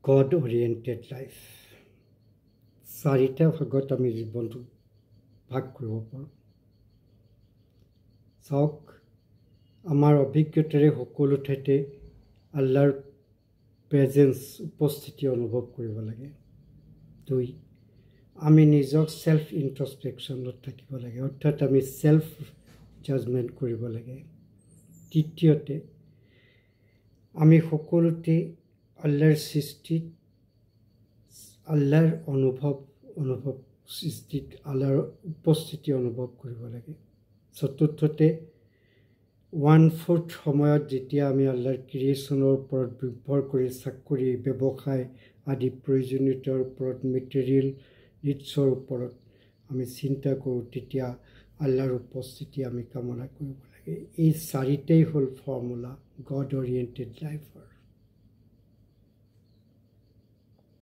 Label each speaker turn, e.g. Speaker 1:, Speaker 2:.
Speaker 1: God oriented life. চাৰিটা ভাগত আমি জীৱনটো ভাগ কৰিব পাৰোঁ। চাওক, আমাৰ অভিজ্ঞতাৰে সকলো ঠাইতে আল্লাহৰ প্ৰেজেন্স উপস্থিতি অনুভৱ কৰিব লাগে। 2, আমি নিজক সেল্ফ ইন্ট্ৰস্পেকশ্যনত থাকিব লাগে, অৰ্থাৎ আমি সেল্ফ জাজমেণ্ট কৰিব লাগে। 3, আমি সকলোতে আল্লাহৰ সৃষ্টিত আল্লাহৰ অনুভৱ সৃষ্টিত আল্লাহৰ উপস্থিতি অনুভৱ কৰিব লাগে। 4, 1/4 সময়ত যেতিয়া আমি আল্লাহৰ ক্ৰিয়েশ্যনৰ ওপৰত নিৰ্ভৰ কৰি চাকৰি, ব্যৱসায় আদি প্ৰয়োজনীয়তাৰ ওপৰত, মেটেৰিয়েল নিডছৰ ওপৰত আমি চিন্তা কৰোঁ, তেতিয়া আল্লাহৰ উপস্থিতি আমি কামনা কৰিব লাগে। এই 4টাই হ'ল ফৰ্মুলা গড অৰিয়েণ্টেড লাইফৰ।